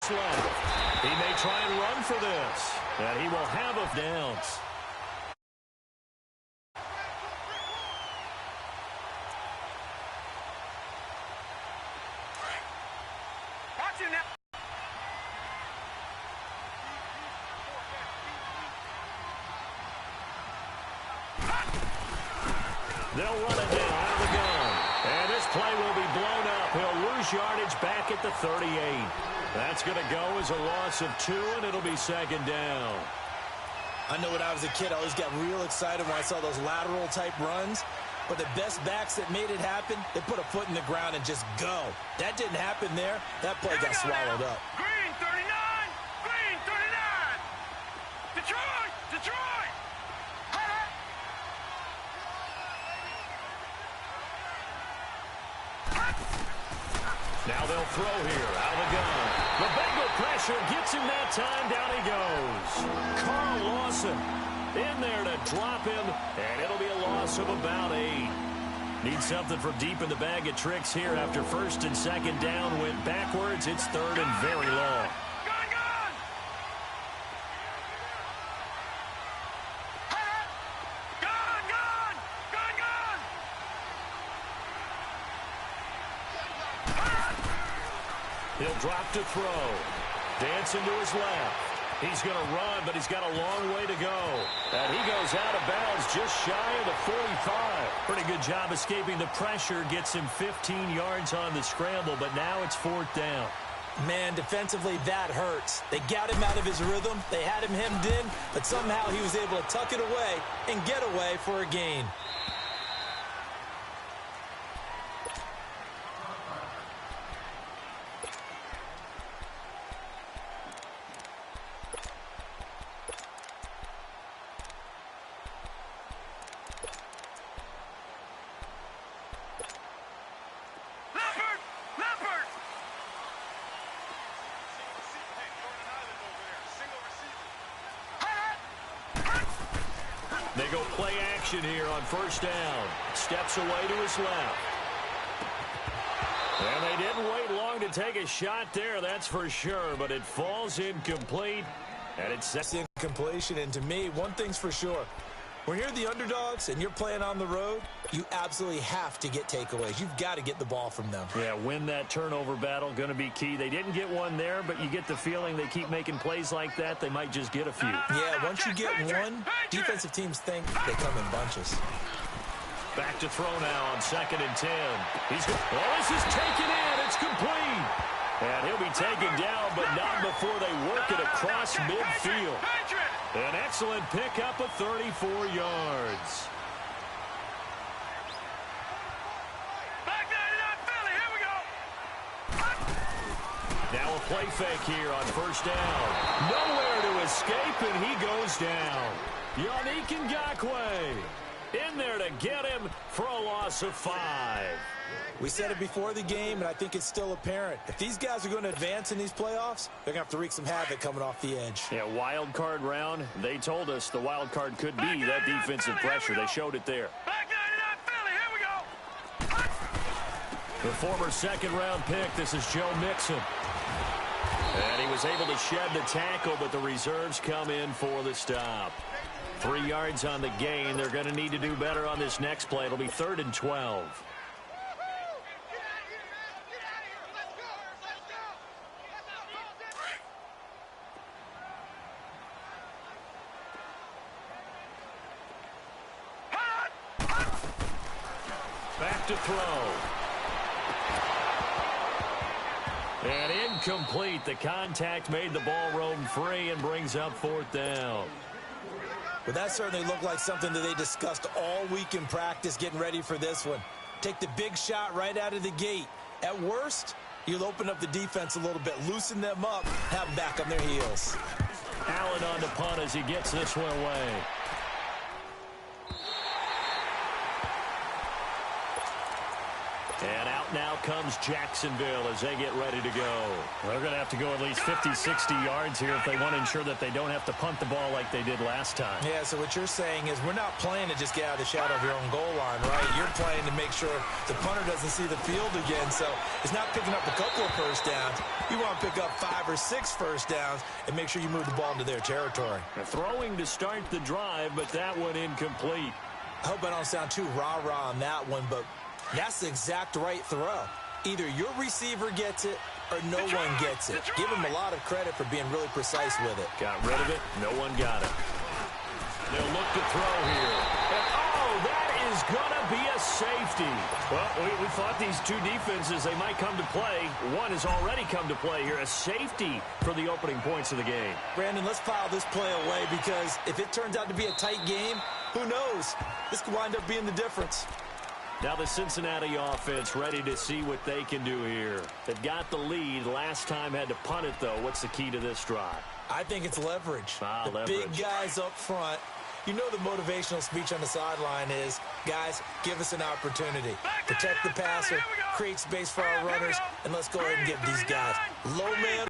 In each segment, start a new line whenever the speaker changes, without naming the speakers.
yards left. He may try and run for this, and he will have a downs. They'll run it down out of the gun. And this play will be blown up. He'll lose yardage back at the 38. That's going to go as a loss of 2, and it'll be second down.
I know when I was a kid, I always got real excited when I saw those lateral-type runs. But the best backs that made it happen, they put a foot in the ground and just go. That didn't happen there. That play got swallowed up.
Green 39! Green 39! Detroit! Detroit!
Now they'll throw here out of the gun. The Bengal pressure gets him that time. Down he goes. Carl Lawson in there to drop him, and it'll be a loss of about 8. Need something from deep in the bag of tricks here after first and second down went backwards. It's third and very long. He'll drop to throw. Dancing to his left. He's going to run, but he's got a long way to go. And he goes out of bounds just shy of the 45. Pretty good job escaping the pressure. Gets him 15 yards on the scramble, but now it's 4th down.
Man, defensively, that hurts. They got him out of his rhythm. They had him hemmed in, but somehow he was able to tuck it away and get away for a gain.
They go play action here on first down. Steps away to his left. And they didn't wait long to take a shot there, that's for sure. But it falls incomplete. And it's
incompletion. And to me, one thing's for sure. When you're the underdogs and you're playing on the road, you absolutely have to get takeaways. You've got to get the ball from them.
Yeah, win that turnover battle, going to be key. They didn't get one there, but you get the feeling they keep making plays like that, they might just get a few.
Yeah, once you get one, defensive teams think they come in bunches.
Back to throw now on 2nd and 10. This is taken in. It's complete. And he'll be taken down, but not before they work it across midfield. An excellent pickup of 34 yards. Now a play fake here on first down. Nowhere to escape, and he goes down. Yannick Ngakoue in there to get him for a loss of 5.
We said it before the game, and I think it's still apparent. If these guys are going to advance in these playoffs, they're going to have to wreak some havoc coming off the edge.
Yeah, wild card round. They told us the wild card could be that defensive pressure. They showed it there. The former 2nd-round pick, this is Joe Mixon. And he was able to shed the tackle, but the reserves come in for the stop. 3 yards on the gain. They're going to need to do better on this next play. It'll be 3rd and 12. Back to throw. And incomplete. The contact made the ball roam free and brings up 4th down.
Well, that certainly looked like something that they discussed all week in practice getting ready for this one. Take the big shot right out of the gate. At worst, you'll open up the defense a little bit, loosen them up, have them back on their heels.
Allen on the punt as he gets this one away. And out now comes Jacksonville as they get ready to go.
They're going to have to go at least 50, 60 yards here if they want to ensure that they don't have to punt the ball like they did last time.
Yeah, so what you're saying is we're not playing to just get out of the shadow of your own goal line, right? You're playing to make sure the punter doesn't see the field again. So it's not picking up a couple of first downs. You want to pick up 5 or 6 first downs and make sure you move the ball into their territory.
Throwing to start the drive, but that one incomplete.
I hope I don't sound too rah-rah on that one, but that's the exact right throw. Either your receiver gets it or no one gets it. Give him a lot of credit for being really precise with it.
Got rid of it. No one got it. They'll look to throw here. And, oh, that is going to be a safety. Well, we thought these two defenses, they might come to play. One has already come to play here. A safety for the opening points of the game.
Brandon, let's file this play away because if it turns out to be a tight game, who knows? This could wind up being the difference.
Now the Cincinnati offense ready to see what they can do here. They've got the lead. Last time had to punt it, though. What's the key to this drive?
I think it's leverage. The
leverage.
Big guys up front. You know the motivational speech on the sideline is, guys, give us an opportunity. Protect the passer, create space for our runners, and let's go ahead and get these guys. Low man,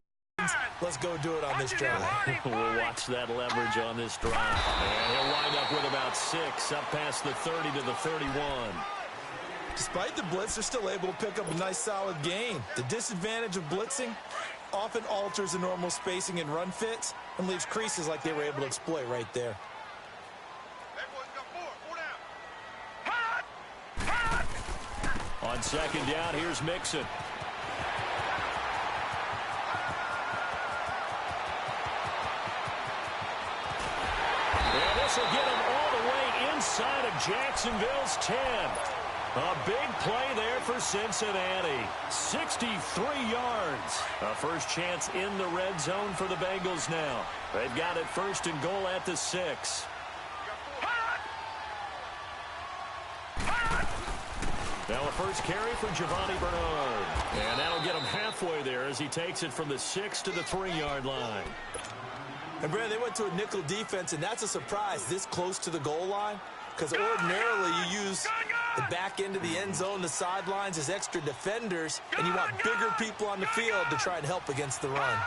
let's go do it on this drive.
We'll watch that leverage on this drive. And he'll wind up with about 6, up past the 30 to the 31.
Despite the blitz, they're still able to pick up a nice, solid gain. The disadvantage of blitzing often alters the normal spacing and run fits and leaves creases like they were able to exploit right there.
On second down, here's Mixon. And this will get him all the way inside of Jacksonville's 10. A big play there for Cincinnati. 63 yards. A first chance in the red zone for the Bengals now. They've got it first and goal at the 6. Now a first carry for Giovanni Bernard. And that'll get him halfway there as he takes it from the 6 to the 3-yard line.
And, Brad, they went to a nickel defense, and that's a surprise this close to the goal line because ordinarily you use the back end of the end zone, the sidelines as extra defenders, and you want bigger people on the field to try and help against the run.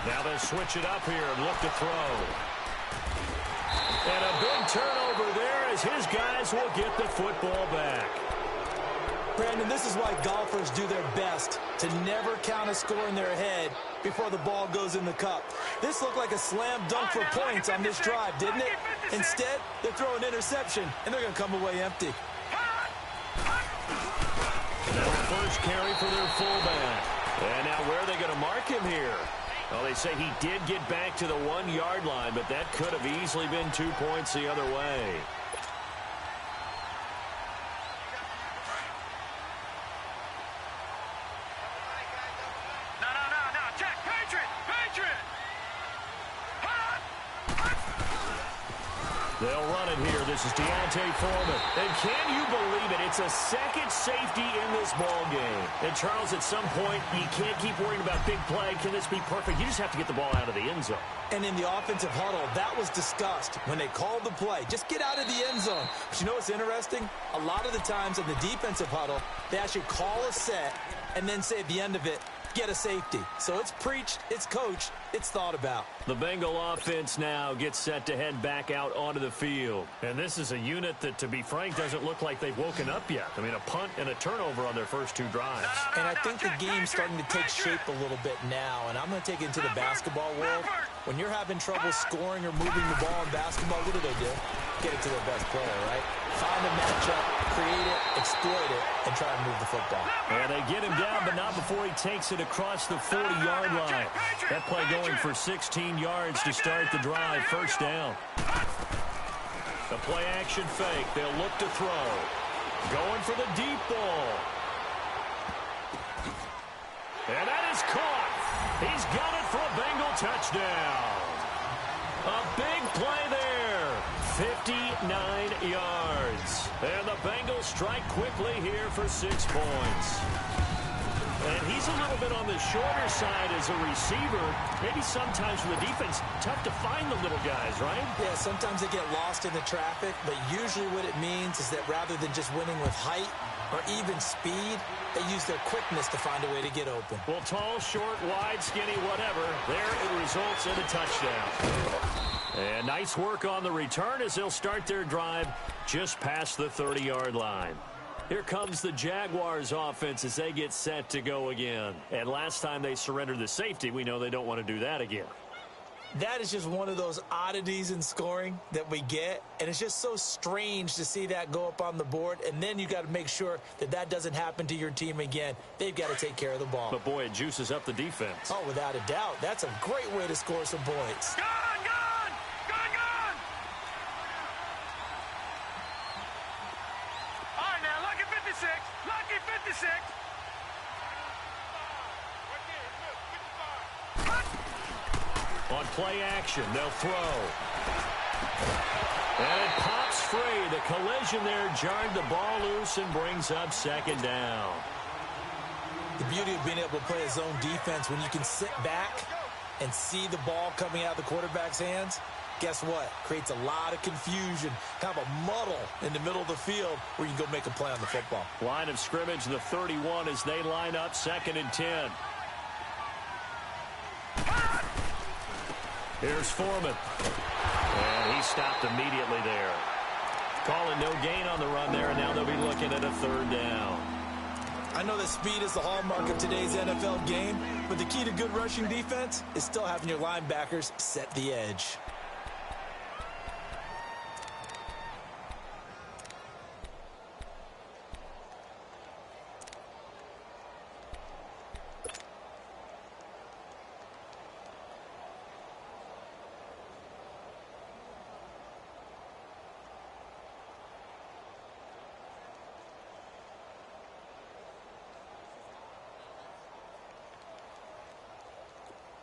Now they'll switch it up here and look to throw. And a big turnover there as his guys will get the football back.
Brandon, this is why golfers do their best to never count a score in their head before the ball goes in the cup. This looked like a slam dunk for points on this drive, didn't it? Instead, they throw an interception, and they're going to come away empty.
Now the first carry for their fullback. And now where are they going to mark him here? Well, they say he did get back to the 1-yard line, but that could have easily been 2 points the other way.
No, check, Patriot!
They'll run it here. This is Deontay Foreman. And can you believe it? It's a second safety in this ball game. And, Charles, at some point, you can't keep worrying about big play. Can this be perfect? You just have to get the ball out of the end zone.
And in the offensive huddle, that was discussed when they called the play. Just get out of the end zone. But you know what's interesting? A lot of the times in the defensive huddle, they actually call a set and then say at the end of it, get a safety. So it's preached, it's coached, it's thought about.
The Bengal offense now gets set to head back out onto the field.
And this is a unit that, to be frank, doesn't look like they've woken up yet. I mean, a punt and a turnover on their first 2 drives.
And I think the game's starting to take shape a little bit now. And I'm going to take it into the basketball world. When you're having trouble scoring or moving the ball in basketball, what do? Get it to their best player, right? Find a matchup, create it, exploit it, and try and move the football.
And they get him down, but not before he takes it across the 40-yard line. That play going for 16 yards to start the drive. First down. The play action fake. They'll look to throw. Going for the deep ball. And that is caught. He's got it for a Bengal touchdown. A big play there. 59 yards. And the Bengals strike quickly here for 6 points. And he's a little bit on the shorter side as a receiver. Maybe sometimes for the defense, tough to find the little guys, right?
Yeah, sometimes they get lost in the traffic, but usually what it means is that rather than just winning with height, or even speed, they use their quickness to find a way to get open.
Well, tall, short, wide, skinny, whatever. There it results in a touchdown. And nice work on the return as they'll start their drive just past the 30-yard line. Here comes the Jaguars offense as they get set to go again. And last time they surrendered the safety, we know they don't want to do that again.
That is just one of those oddities in scoring that we get, and it's just so strange to see that go up on the board, and then you got to make sure that that doesn't happen to your team again. They've got to take care of the ball.
But, boy, it juices up the defense.
Oh, without a doubt. That's a great way to score some points.
Gone! All right, now, lucky 56. Lucky 56.
On play action, they'll throw. And it pops free. The collision there jarred the ball loose and brings up second down.
The beauty of being able to play a zone defense when you can sit back and see the ball coming out of the quarterback's hands, guess what? Creates a lot of confusion, kind of a muddle in the middle of the field where you can go make a play on the football.
Line of scrimmage, the 31 as they line up, 2nd and 10. Here's Foreman. And he stopped immediately there. Calling no gain on the run there, and now they'll be looking at a 3rd down.
I know that speed is the hallmark of today's NFL game, but the key to good rushing defense is still having your linebackers set the edge.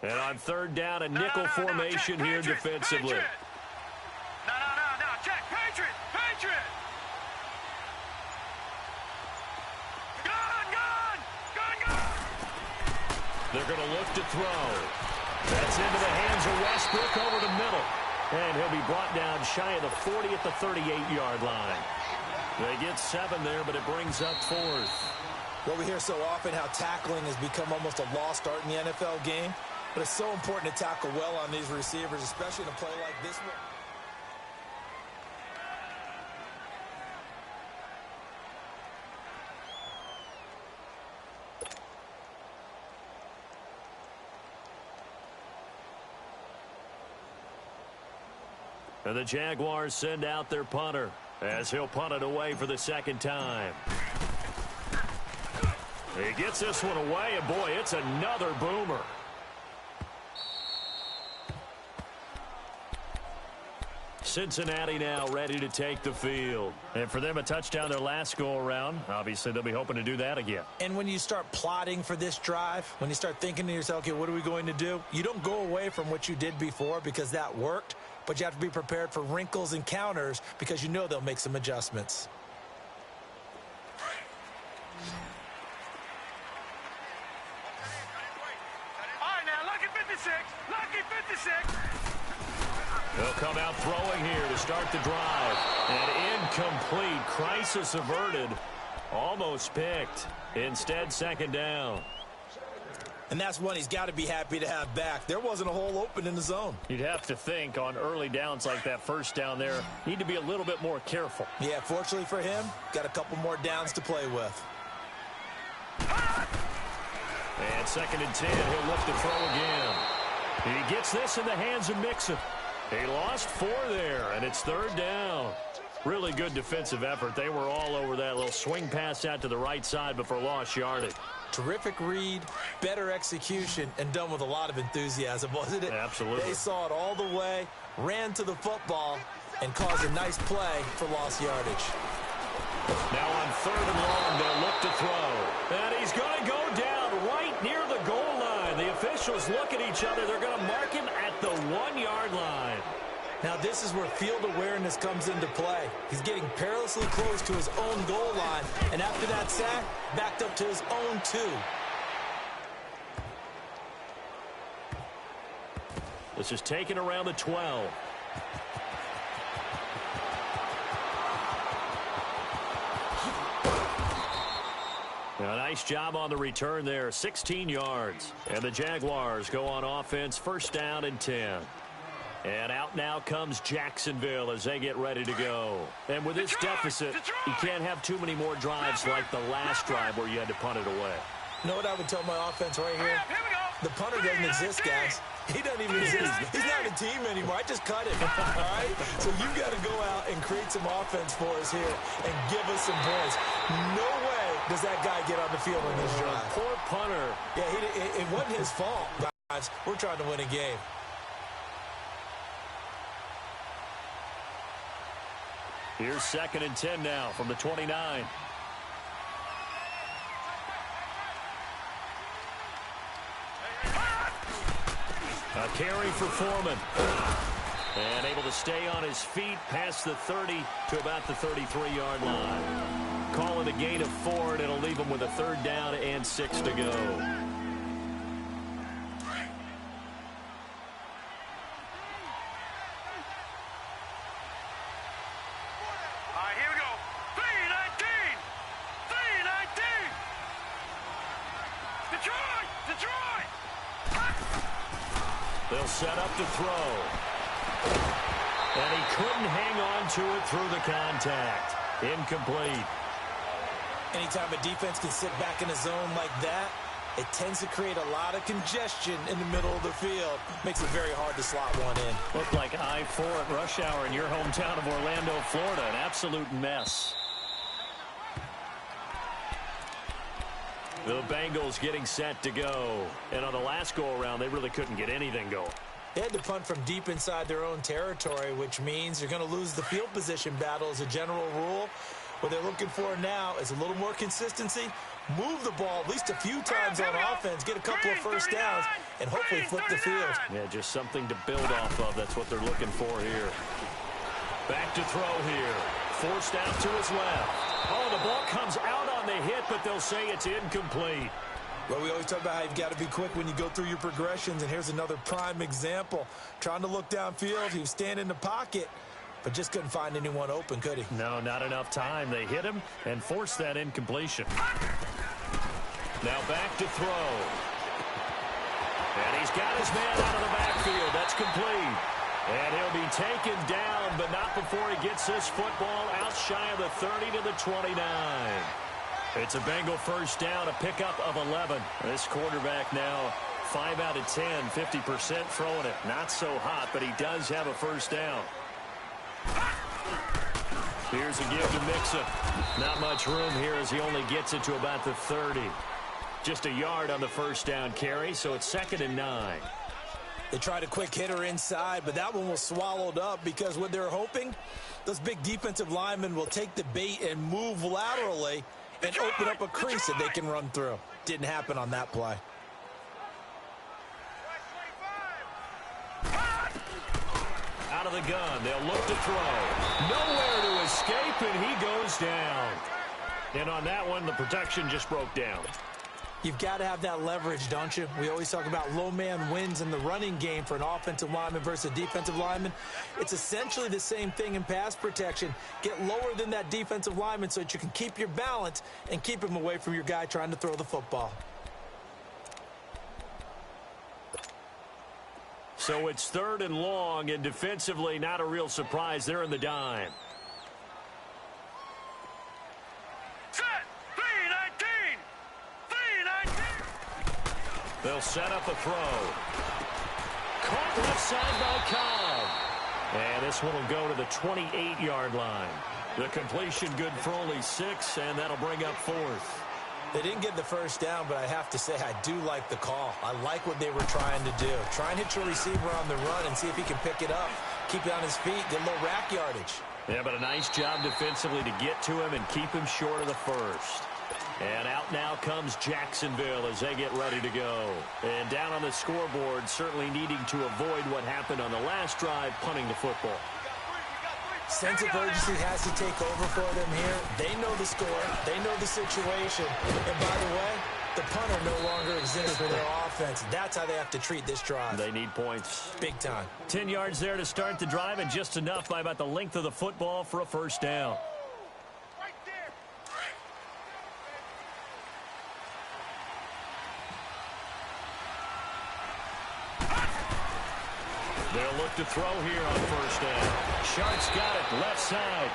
And on 3rd down, a nickel formation here defensively.
Patriot. No, check, Patriot. Gone.
They're going to look to throw. That's into the hands of Westbrook over the middle. And he'll be brought down shy of the 40 at the 38-yard line. They get 7 there, but it brings up 4th.
Well, we hear so often how tackling has become almost a lost art in the NFL game. But it's so important to tackle well on these receivers, especially in a play like this one.
And the Jaguars send out their punter as he'll punt it away for the 2nd time. He gets this one away, and boy, it's another boomer. Cincinnati now ready to take the field. And for them, a touchdown their last go-around. Obviously, they'll be hoping to do that again.
And when you start plotting for this drive, when you start thinking to yourself, okay, what are we going to do? You don't go away from what you did before because that worked, but you have to be prepared for wrinkles and counters because you know they'll make some adjustments.
All right, now, lucky 56.
They'll come out throwing here to start the drive. And incomplete. Crisis averted. Almost picked. Instead, 2nd down.
And that's one he's got to be happy to have back. There wasn't a hole open in the zone.
You'd have to think on early downs like that 1st down there, need to be a little bit more careful.
Yeah, fortunately for him, got a couple more downs to play with.
And 2nd and 10, he'll look to throw again. He gets this in the hands of Mixon. He lost 4 there, and it's 3rd down. Really good defensive effort. They were all over that little swing pass out to the right side before lost yardage.
Terrific read, better execution, and done with a lot of enthusiasm, wasn't it?
Absolutely.
They saw it all the way, ran to the football, and caused a nice play for lost yardage.
Now on 3rd and long, they'll look to throw. And he's going to go down right near the goal line. The officials look at each other. They're going to mark him at the 1-yard line.
Now this is where field awareness comes into play. He's getting perilously close to his own goal line, and after that sack, backed up to his own 2.
This is taken around the 12. A nice job on the return there, 16 yards. And the Jaguars go on offense, first down and 10. And out now comes Jacksonville as they get ready to go. And with this deficit, you can't have too many more drives like the last drive where you had to punt it away.
You know what I would tell my offense right here? The punter doesn't exist, guys. He doesn't even exist. He's not a team anymore. I just cut him, all right? So you've got to go out and create some offense for us here and give us some points. No way does that guy get on the field on this drive.
Poor punter.
Yeah, it wasn't his fault, guys. We're trying to win a game.
Here's 2nd and 10 now from the 29. A carry for Foreman. And able to stay on his feet past the 30 to about the 33-yard line. Calling a gain of 4, and it'll leave him with a 3rd down and 6 to go. They'll set up to throw. And he couldn't hang on to it through the contact. Incomplete.
Anytime a defense can sit back in a zone like that, it tends to create a lot of congestion in the middle of the field. Makes it very hard to slot one in.
Looked like I-4 at rush hour in your hometown of Orlando, Florida. An absolute mess. The Bengals getting set to go. And on the last go-around, they really couldn't get anything going.
They had to punt from deep inside their own territory, which means they're going to lose the field position battle as a general rule. What they're looking for now is a little more consistency, move the ball at least a few times on offense, get a couple of first downs, and hopefully flip the field.
Yeah, just something to build off of. That's what they're looking for here. Back to throw here. Forced out to his left. Oh, the ball comes out on the hit, but they'll say it's incomplete.
Well, we always talk about how you've got to be quick when you go through your progressions, and here's another prime example. Trying to look downfield, he was standing in the pocket, but just couldn't find anyone open, could he?
No, not enough time. They hit him and forced that incompletion. Now back to throw. And he's got his man out of the backfield. That's complete. And he'll be taken down, but not before he gets this football out shy of the 30 to the 29. It's a Bengal first down, a pickup of 11. This quarterback now 5 out of 10, 50% throwing it. Not so hot, but he does have a first down. Here's a give to Mixon. Not much room here as he only gets it to about the 30. Just a yard on the first down carry, so it's 2nd and 9.
They tried a quick hitter inside, but that one was swallowed up because what they're hoping, those big defensive linemen will take the bait and move laterally and open up a crease that they can run through. Didn't happen on that play.
Out of the gun, they'll look to throw. Nowhere to escape, and he goes down. And on that one, the protection just broke down.
You've got to have that leverage, don't you? We always talk about low man wins in the running game for an offensive lineman versus a defensive lineman. It's essentially the same thing in pass protection. Get lower than that defensive lineman so that you can keep your balance and keep him away from your guy trying to throw the football.
So it's 3rd and long, and defensively not a real surprise. They're in the dime. They'll set up a throw. Caught left side by Cobb. And this one will go to the 28-yard line. The completion good for only 6, and that'll bring up 4th.
They didn't get the first down, but I have to say I do like the call. I like what they were trying to do. Try and hit your receiver on the run and see if he can pick it up. Keep it on his feet, get a little rack yardage.
Yeah, but a nice job defensively to get to him and keep him short of the first. And out now comes Jacksonville as they get ready to go. And down on the scoreboard, certainly needing to avoid what happened on the last drive, punting the football.
Sense of urgency has to take over for them here. They know the score. They know the situation. And by the way, the punter no longer exists for their offense. That's how they have to treat this drive.
They need points.
Big time.
10 yards there to start the drive, and just enough by about the length of the football for a first down. They'll look to throw here on first down. Shark's got it left side.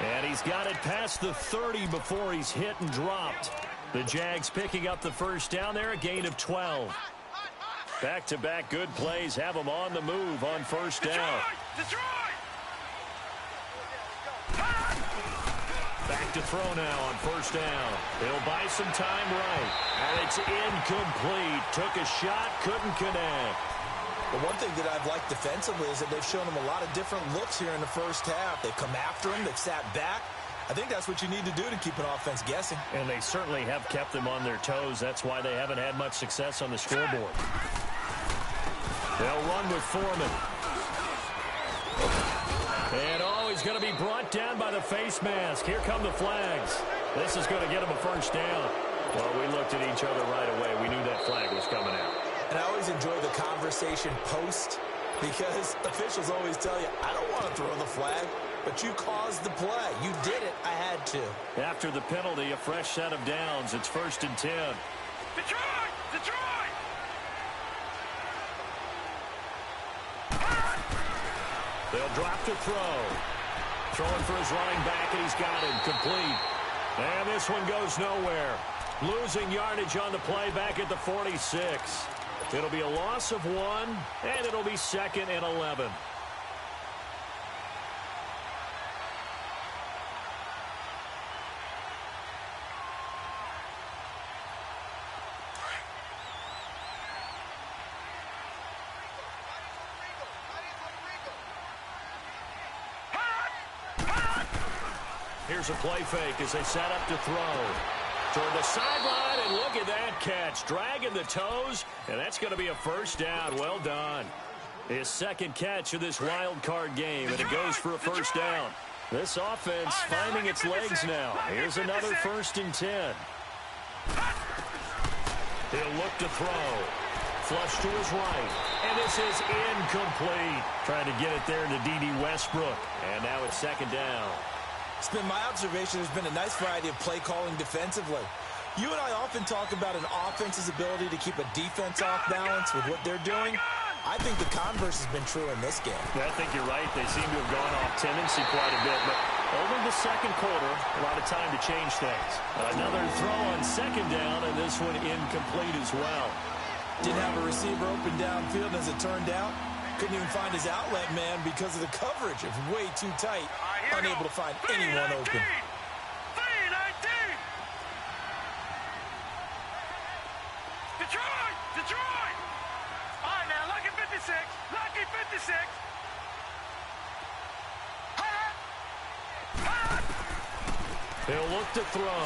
And he's got it past the 30 before he's hit and dropped. The Jags picking up the first down there, a gain of 12. Back-to-back good plays have them on the move on first down.
Detroit!
Back to throw now on first down. He'll buy some time right. And it's incomplete. Took a shot, couldn't connect.
But one thing that I've liked defensively is that they've shown him a lot of different looks here in the first half. They've come after him. They've sat back. I think that's what you need to do to keep an offense guessing.
And they certainly have kept them on their toes. That's why they haven't had much success on the scoreboard. They'll run with Foreman. And he's going to be brought down by the face mask. Here come the flags. This is going to get him a first down. Well, we looked at each other right away. We knew that flag was coming out.
And I always enjoy the conversation post because officials always tell you, I don't want to throw the flag, but you caused the play. You did it. I had to. After the penalty, a fresh set of downs. It's 1st and 10.
Detroit! Detroit!
They'll drop to throw. Throwing for his running back, and he's got him complete. And this one goes nowhere. Losing yardage on the play back at the 46. It'll be a loss of 1, and it'll be 2nd and 11. Here's a play fake as they set up to throw. Toward the sideline, and look at that catch. Dragging the toes, and that's going to be a first down. Well done. His second catch of this wild card game, and it goes for a first down. This offense finding its legs now. Here's another 1st and 10. He'll look to throw. Flush to his right. And this is incomplete. Trying to get it there to D.D. Westbrook. And now it's 2nd down.
It's been my observation there's been a nice variety of play calling defensively. You and I often talk about an offense's ability to keep a defense off balance with what they're doing. I think the converse has been true in this game.
I think you're right. They seem to have gone off tendency quite a bit, but over the second quarter, a lot of time to change things. Another throw on 2nd down, and this one incomplete as well.
Didn't have a receiver open downfield, as it turned out. Couldn't even find his outlet man because of the coverage. It was way too tight. Unable to find anyone open.
3-19! Detroit! Detroit! All right, now, lucky 56. Lucky 56.
He'll look to throw.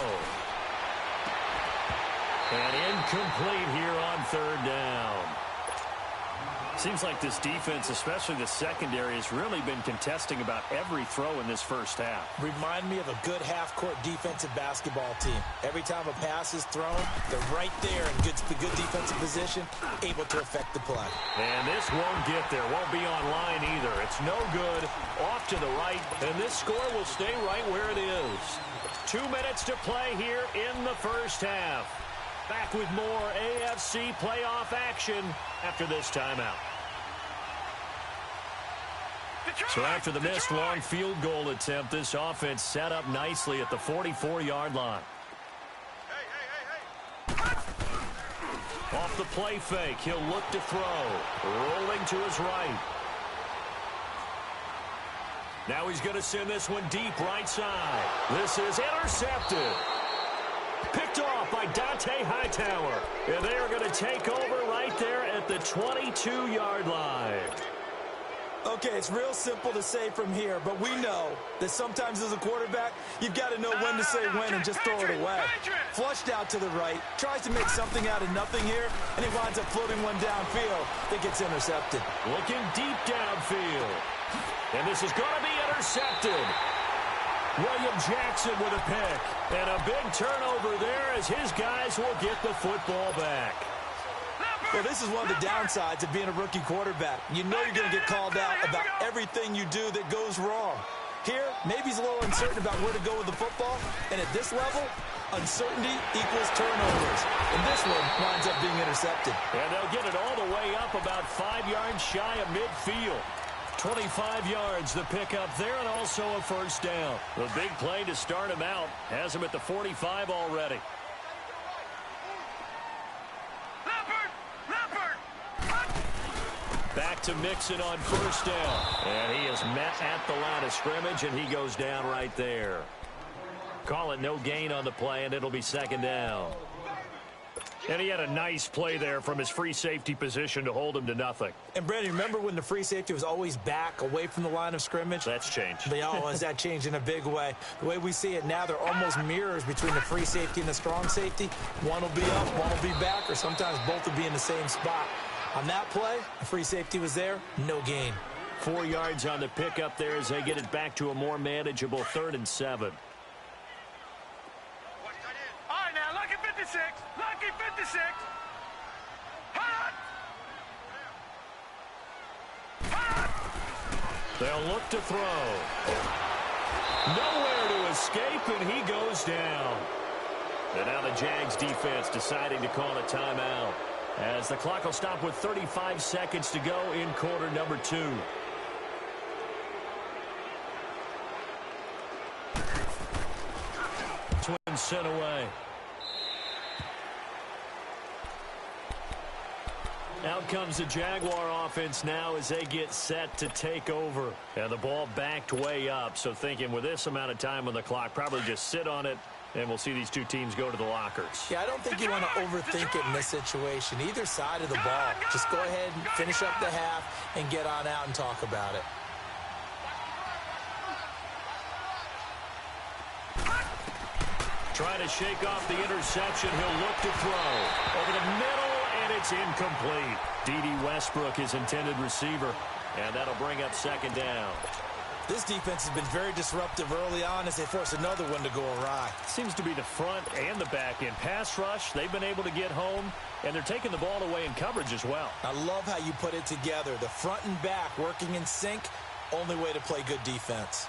And incomplete here on 3rd down. Seems like this defense, especially the secondary, has really been contesting about every throw in this first half.
Remind me of a good half-court defensive basketball team. Every time a pass is thrown, they're right there in good defensive position, able to affect the play.
And this won't get there, won't be on line either. It's no good, off to the right, and this score will stay right where it is. 2 minutes to play here in the first half. Back with more AFC playoff action after this timeout. So after the missed long field goal attempt, this offense set up nicely at the 44-yard line. Off the play fake, he'll look to throw. Rolling to his right. Now he's going to send this one deep right side. This is intercepted. Picked off by Dante Hightower. And they are going to take over right there at the 22-yard line.
Okay, it's real simple to say from here, but we know that sometimes as a quarterback, you've got to know when to say when and just throw it away. Flushed out to the right, tries to make something out of nothing here, and he winds up floating one downfield that gets intercepted.
Looking deep downfield. And this is going to be intercepted. William Jackson with a pick. And a big turnover there as his guys will get the football back.
Well, this is one of the downsides of being a rookie quarterback. You know you're going to get called out about everything you do that goes wrong. Here, maybe he's a little uncertain about where to go with the football. And at this level, uncertainty equals turnovers. And this one winds up being intercepted.
And they'll get it all the way up about 5 yards shy of midfield. 25 yards the pickup there, and also a first down. The big play to start him out has him at the 45 already. Back to Mixon on first down. And he is met at the line of scrimmage, and he goes down right there. Call it no gain on the play, and it'll be second down. And he had a nice play there from his free safety position to hold him to nothing.
And, Brandon, remember when the free safety was always back away from the line of scrimmage?
That's changed.
That changed in a big way. The way we see it now, they're almost mirrors between the free safety and the strong safety. One will be up, one will be back, or sometimes both will be in the same spot. On that play, the free safety was there, no gain.
4 yards on the pickup there as they get it back to a more manageable 3rd and 7.
All right, now, lucky 56. Lucky 56. Hot! Hot!
They'll look to throw. Nowhere to escape, and he goes down. And now the Jags defense deciding to call a timeout, as the clock will stop with 35 seconds to go in quarter number 2. Twins sent away. Out comes the Jaguar offense now as they get set to take over. And the ball backed way up, so thinking with this amount of time on the clock, probably just sit on it, and we'll see these two teams go to the lockers.
Yeah, I don't think you want to overthink it in this situation. Either side of the ball. Just go ahead and finish up the half and get on out and talk about it.
Trying to shake off the interception. He'll look to throw. Over the middle, and it's incomplete. D.D. Westbrook, his intended receiver. And that'll bring up second down.
This defense has been very disruptive early on as they force another one to go awry.
Seems to be the front and the back end. Pass rush, they've been able to get home, and they're taking the ball away in coverage as well.
I love how you put it together. The front and back working in sync, only way to play good defense.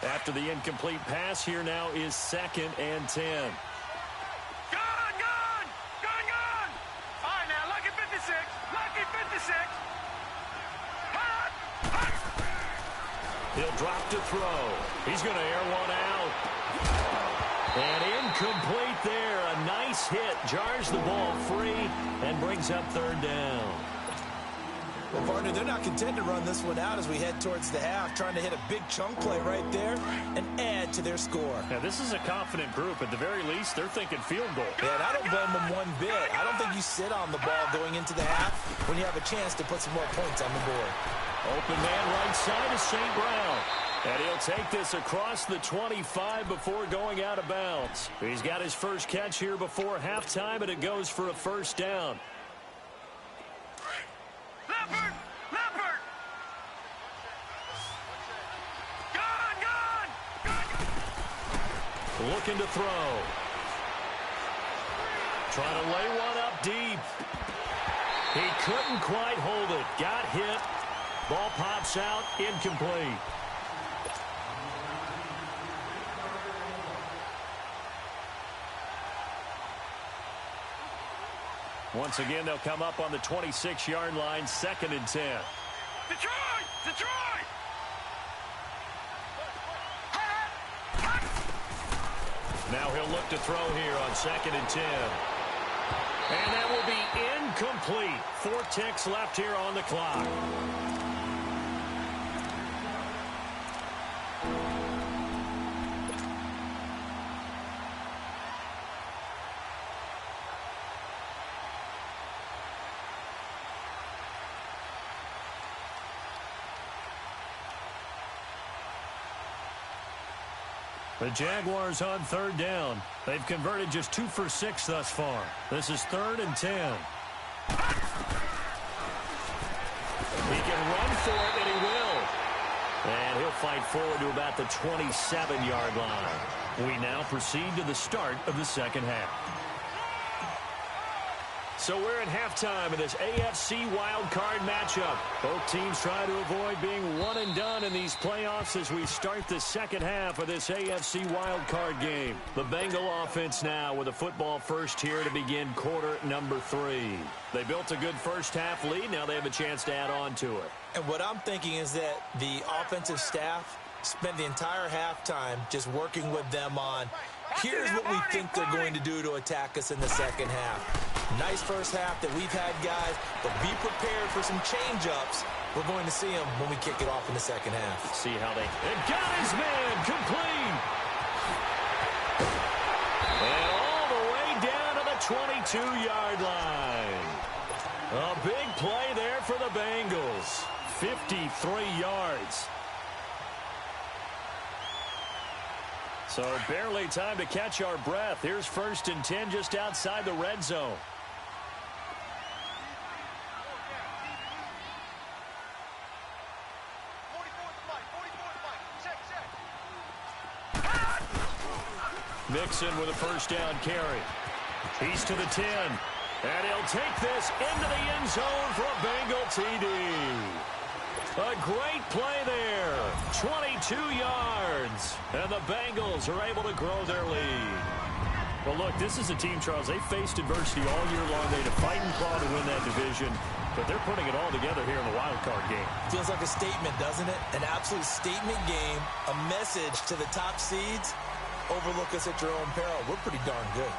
After the incomplete pass, here now is 2nd and 10.
Gone! All right, now, lucky 56. Lucky 56. Hot!
He'll drop to throw. He's going to air one out. And incomplete there. A nice hit. Jars the ball free and brings up 3rd down.
Well, partner, they're not content to run this one out as we head towards the half, trying to hit a big chunk play right there and add to their score.
Now, this is a confident group. At the very least, they're thinking field goal.
Yeah, and I don't blame them one bit. I don't think you sit on the ball going into the half when you have a chance to put some more points on the board.
Open man right side is St. Brown. And he'll take this across the 25 before going out of bounds. He's got his first catch here before halftime, and it goes for a first down.
Leopard! Gone!
Looking to throw. Trying to lay one up deep. He couldn't quite hold it. Got hit. Ball pops out. Incomplete. Once again, they'll come up on the 26-yard line, 2nd and 10.
Detroit!
Now he'll look to throw here on 2nd and 10. And that will be incomplete. 4 ticks left here on the clock. The Jaguars on 3rd down. They've converted just 2 for 6 thus far. This is 3rd and 10. He can run for it, and he will. And he'll fight forward to about the 27-yard line. We now proceed to the start of the second half. So we're at halftime in this AFC wildcard matchup. Both teams trying to avoid being one and done in these playoffs as we start the second half of this AFC wildcard game. The Bengal offense now with a football first here to begin quarter number 3. They built a good first half lead. Now they have a chance to add on to it.
And what I'm thinking is that the offensive staff spent the entire halftime just working with them on, here's what we think they're going to do to attack us in the second half. Nice first half that we've had, guys, but be prepared for some change-ups. We're going to see them when we kick it off in the second half.
See how they... And got his man complete! And all the way down to the 22-yard line. A big play there for the Bengals. 53 yards. So barely time to catch our breath. Here's 1st and 10 just outside the red zone. Mixon with a first down carry. He's to the 10. And he'll take this into the end zone for a Bengal TD. A great play there. 22 yards. And the Bengals are able to grow their lead. Well, look, this is a team, Charles. They faced adversity all year long. They had to fight and claw to win that division. But they're putting it all together here in the wild card game.
Feels like a statement, doesn't it? An absolute statement game. A message to the top seeds. Overlook us at your own peril. We're pretty darn good.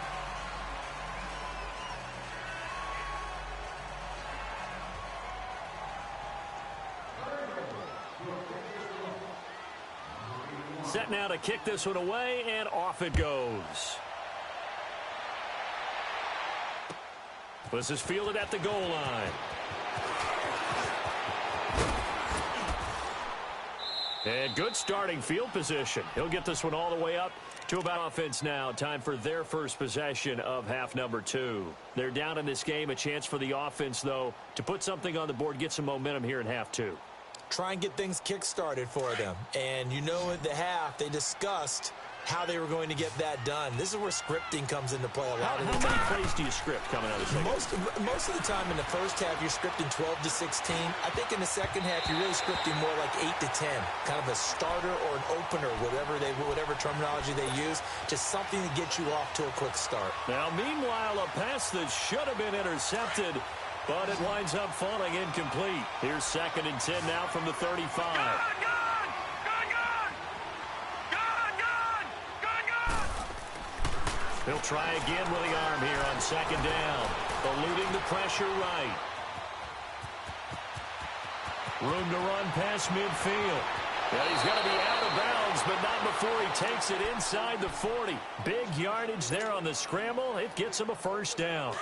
Set now to kick this one away, and off it goes. This is fielded at the goal line. And good starting field position. He'll get this one all the way up to about offense now. Time for their first possession of half number 2. They're down in this game. A chance for the offense, though, to put something on the board, get some momentum here in half 2.
Try and get things kick-started for them. And you know at the half, they discussed how they were going to get that done. This is where scripting comes into play a lot of the time.
How many plays do you script coming out of the second?
Most of the time in the first half, you're scripting 12 to 16. I think in the second half, you're really scripting more like 8 to 10. Kind of a starter or an opener, whatever terminology they use. Just something to get you off to a quick start.
Now, meanwhile, a pass that should have been intercepted, but it winds up falling incomplete. Here's 2nd and 10 now from the 35. He'll try again with the arm here on 2nd down. Eluding the pressure right. Room to run past midfield. Well, he's going to be out of bounds, but not before he takes it inside the 40. Big yardage there on the scramble. It gets him a first down.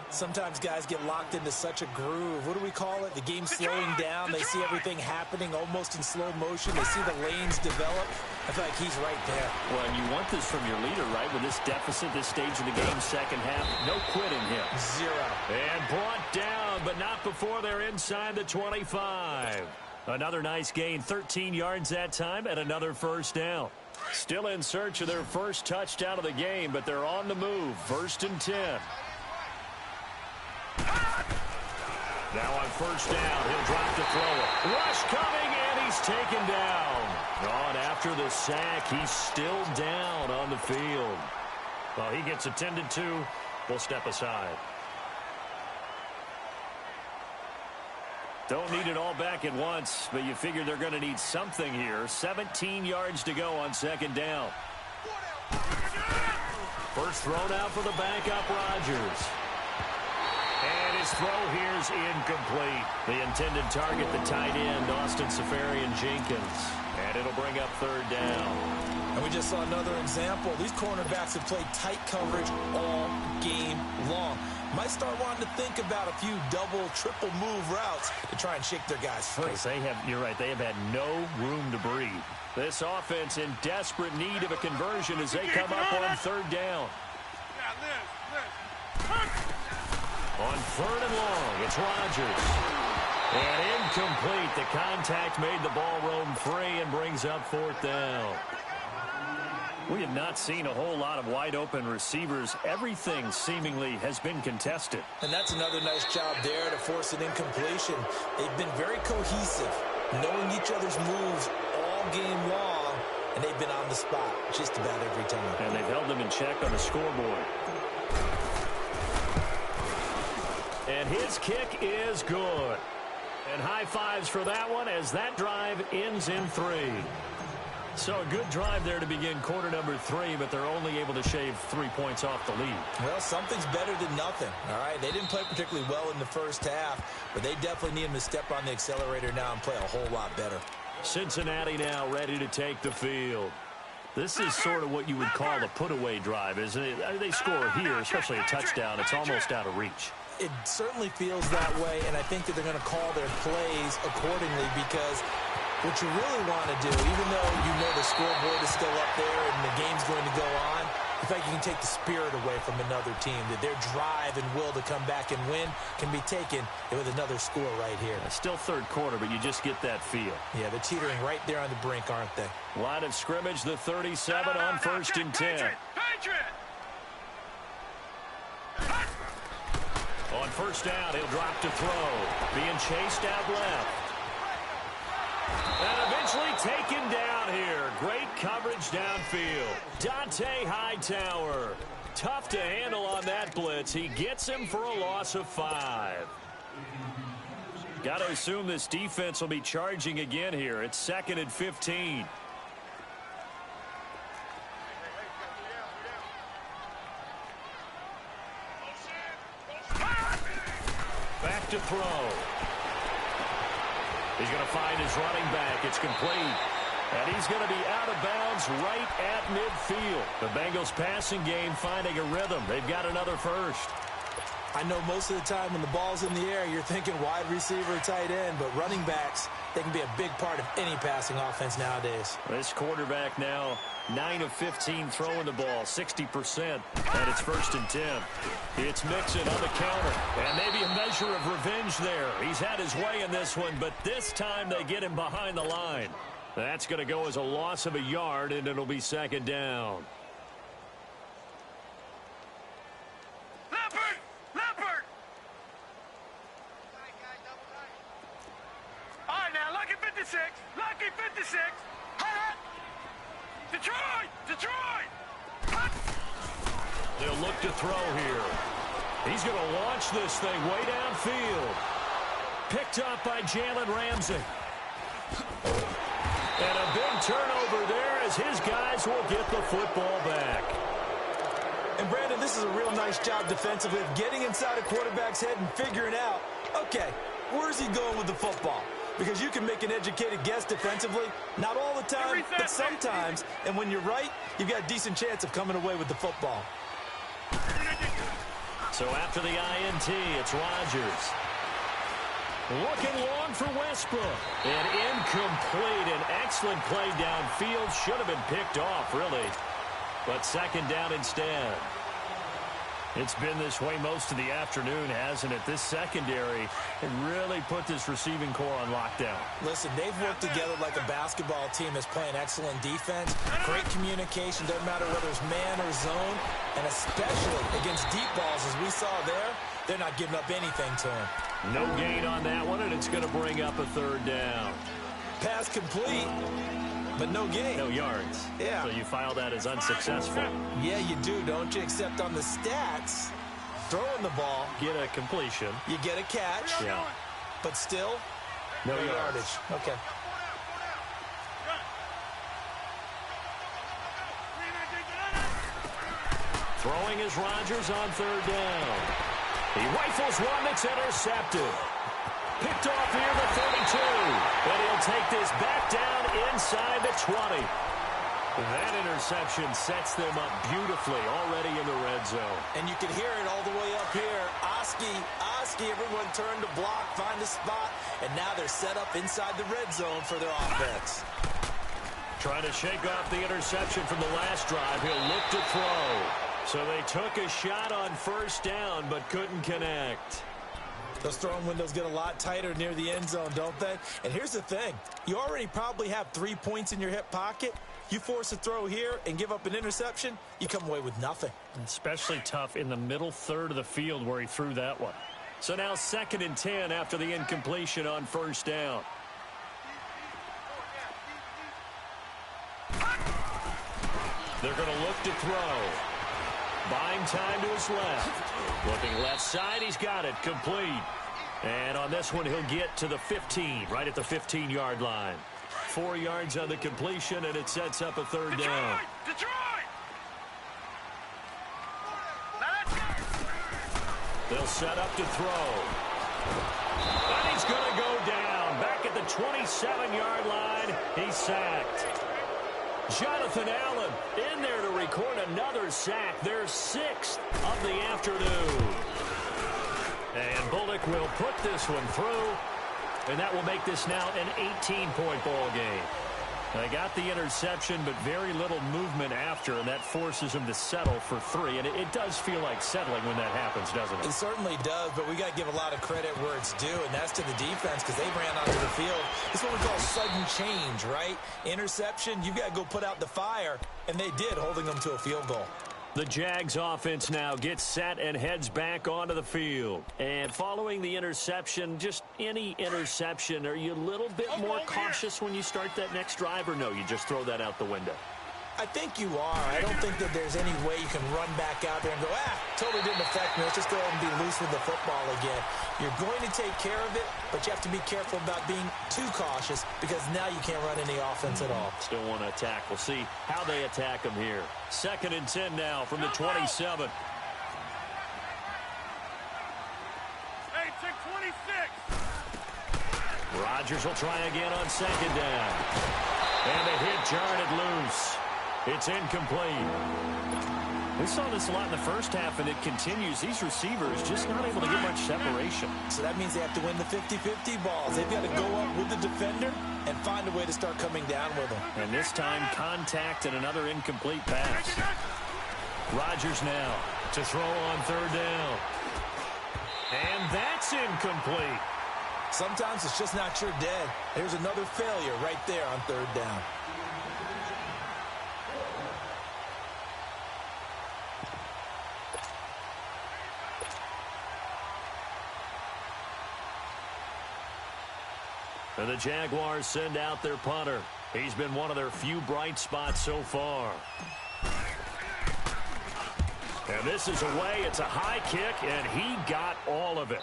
Sometimes guys get locked into such a groove. What do we call it? The game's slowing down. They see everything happening almost in slow motion. They see the lanes develop. I feel like he's right there.
Well, and you want this from your leader, right? With this deficit, this stage of the game, second half, no quitting him.
0.
And brought down, but not before they're inside the 25. Another nice gain, 13 yards that time, and another first down. Still in search of their first touchdown of the game, but they're on the move. 1st and 10. Now on first down, he'll drop the throw. Rush coming, and he's taken down. On after the sack, he's still down on the field. Well, he gets attended to. We'll step aside. Don't need it all back at once, but you figure they're going to need something here. 17 yards to go on 2nd down. First thrown out for the backup, Rodgers. And his throw here is incomplete. The intended target, the tight end, Austin Seferian-Jenkins. And it'll bring up 3rd down.
And we just saw another example. These cornerbacks have played tight coverage all game long. Might start wanting to think about a few double, triple move routes to try and shake their guys free.
You're right, they have had no room to breathe. This offense in desperate need of a conversion as they come up on 3rd down. On 3rd and long, it's Rodgers. And incomplete. The contact made the ball roam free and brings up 4th down. We have not seen a whole lot of wide-open receivers. Everything seemingly has been contested.
And that's another nice job there to force an incompletion. They've been very cohesive, knowing each other's moves all game long, and they've been on the spot just about every time.
And they've held them in check on the scoreboard. And his kick is good. And high fives for that one as that drive ends in 3. So a good drive there to begin quarter number 3, but they're only able to shave 3 points off the lead.
Well, something's better than nothing, all right? They didn't play particularly well in the first half, but they definitely need them to step on the accelerator now and play a whole lot better.
Cincinnati now ready to take the field. This is sort of what you would call a put-away drive, isn't it? They score here, especially a touchdown. It's almost out of reach.
It certainly feels that way, and I think that they're going to call their plays accordingly because what you really want to do, even though you know the scoreboard is still up there and the game's going to go on, in fact, you can take the spirit away from another team, that their drive and will to come back and win can be taken with another score right here.
Still third quarter, but you just get that feel.
Yeah, they're teetering right there on the brink, aren't they?
Line of scrimmage, the 37 on 1st and 10. On first down, he'll drop to throw. Being chased out left. And eventually taken down here. Great coverage downfield. Dante Hightower. Tough to handle on that blitz. He gets him for a loss of 5. Got to assume this defense will be charging again here. It's 2nd and 15. Back to throw. He's going to find his running back. It's complete. And he's going to be out of bounds right at midfield. The Bengals passing game finding a rhythm. They've got another first.
I know most of the time when the ball's in the air, you're thinking wide receiver, tight end, but running backs, they can be a big part of any passing offense nowadays.
This quarterback now 9 of 15 throwing the ball, 60%, and it's 1st and 10. It's Mixon on the counter, and maybe a measure of revenge there. He's had his way in this one, but this time they get him behind the line. That's going to go as a loss of a yard, and it'll be 2nd down.
Leopard! All right, now, lucky 56. Lucky 56. Detroit!
They'll look to throw here. He's going to launch this thing way downfield. Picked up by Jalen Ramsey. And a big turnover there as his guys will get the football back.
And, Brandon, this is a real nice job defensively of getting inside a quarterback's head and figuring out, okay, where's he going with the football? Because you can make an educated guess defensively, not all the time, but sometimes. And when you're right, you've got a decent chance of coming away with the football.
So after the INT, it's Rodgers. Looking long for Westbrook. And incomplete. An excellent play downfield. Should have been picked off, really. But 2nd down instead. It's been this way most of the afternoon, hasn't it? This secondary can really put this receiving core on lockdown.
Listen, they've worked together like a basketball team that's playing excellent defense. Great communication, doesn't matter whether it's man or zone. And especially against deep balls, as we saw there, they're not giving up anything to him.
No gain on that one, and it's going to bring up a 3rd down.
Pass complete, but no gain.
No yards.
Yeah.
So you file that as unsuccessful.
Yeah, you do, don't you? Except on the stats, throwing the ball,
Get a completion.
you get a catch,
Yeah.
but still,
No
no
yards.
yardage. Okay.
Throwing is Rodgers on 3rd down. He rifles one that's intercepted. Picked off here the 32. And he'll take this back down inside the 20. That interception sets them up beautifully already in the red zone.
And you can hear it all the way up here. Oski, everyone turned to block, find a spot, and now they're set up inside the red zone for their offense.
Trying to shake off the interception from the last drive. He'll look to throw. So they took a shot on 1st down, but couldn't connect.
Those throwing windows get a lot tighter near the end zone, don't they? And here's the thing. You already probably have 3 points in your hip pocket. You force a throw here and give up an interception, you come away with nothing.
Especially tough in the middle third of the field where he threw that one. So now 2nd and 10 after the incompletion on 1st down. They're going to look to throw. Buying time to his left. Looking left side, he's got it. Complete. And on this one, he'll get to the 15, right at the 15-yard line. 4 yards on the completion, and it sets up a 3rd down.
Detroit!
They'll set up to throw. And he's going to go down. Back at the 27-yard line, he's sacked. Jonathan Allen in there to record another sack. Their 6th of the afternoon. And Bullock will put this one through. And that will make this now an 18-point ball game. They got the interception, but very little movement after, and that forces them to settle for 3. And it does feel like settling when that happens, doesn't it?
It certainly does, but we got to give a lot of credit where it's due, and that's to the defense because they ran onto the field. It's what we call sudden change, right? Interception, you've got to go put out the fire, and they did, holding them to a field goal.
The Jags offense now gets set and heads back onto the field. And following the interception, just any interception, are you a little bit more cautious when you start that next drive, or no, you just throw that out the window?
I think you are. I don't think that there's any way you can run back out there and go, totally didn't affect me. Let's just go ahead and be loose with the football again. You're going to take care of it, but you have to be careful about being too cautious because now you can't run any offense at all.
Still want to attack. We'll see how they attack them here. 2nd and 10 now from the 27.
Hey, check 26.
Rodgers will try again on 2nd down. And a hit jarred it loose. It's incomplete. We saw this a lot in the first half, and it continues. These receivers just not able to get much separation.
So that means they have to win the 50-50 balls. They've got to go up with the defender and find a way to start coming down with them.
And this time, contact and another incomplete pass. Rodgers now to throw on 3rd down. And that's incomplete.
Sometimes it's just not your day. There's another failure right there on 3rd down.
And the Jaguars send out their punter. He's been one of their few bright spots so far. And this is away. It's a high kick, and he got all of it.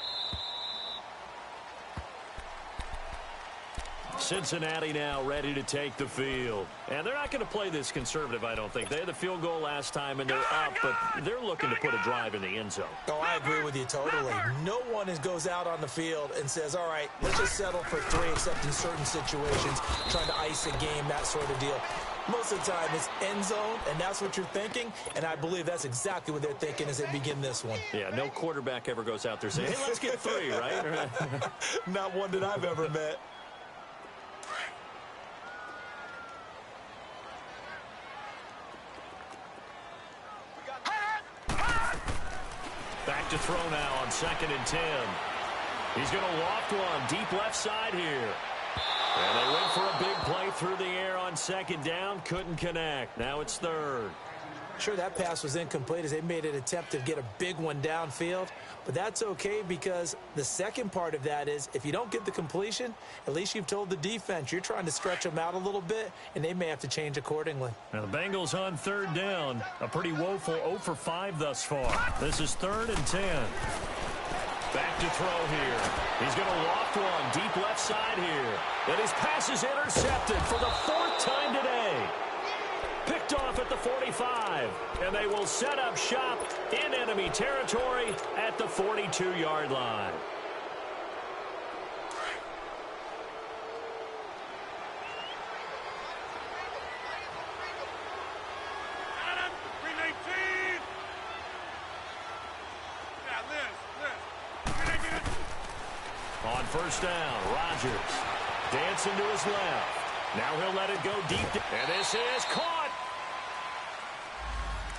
Cincinnati now ready to take the field. And they're not going to play this conservative, I don't think. They had the field goal last time, and they're up, but they're looking to put a drive in the end zone.
Oh, I agree with you totally. No one goes out on the field and says, all right, let's just settle for 3, except in certain situations, trying to ice a game, that sort of deal. Most of the time, it's end zone, and that's what you're thinking, and I believe that's exactly what they're thinking as they begin this one.
Yeah, no quarterback ever goes out there saying, hey, let's get 3, right?
Not one that I've ever met.
Back to throw now on 2nd and 10. He's going to loft one deep left side here. And they went for a big play through the air on 2nd down. Couldn't connect. Now it's 3rd.
Sure, that pass was incomplete as they made an attempt to get a big one downfield. But that's okay because the second part of that is if you don't get the completion, at least you've told the defense you're trying to stretch them out a little bit, and they may have to change accordingly.
Now the Bengals on 3rd down. A pretty woeful 0 for 5 thus far. This is 3rd and 10. Back to throw here. He's going to loft one deep left side here. And his pass is intercepted for the 4th time today. Picked off at the 45, and they will set up shop in enemy territory at the 42-yard line. On 1st down, Rodgers dancing to his left. Now he'll let it go deep. And this is caught.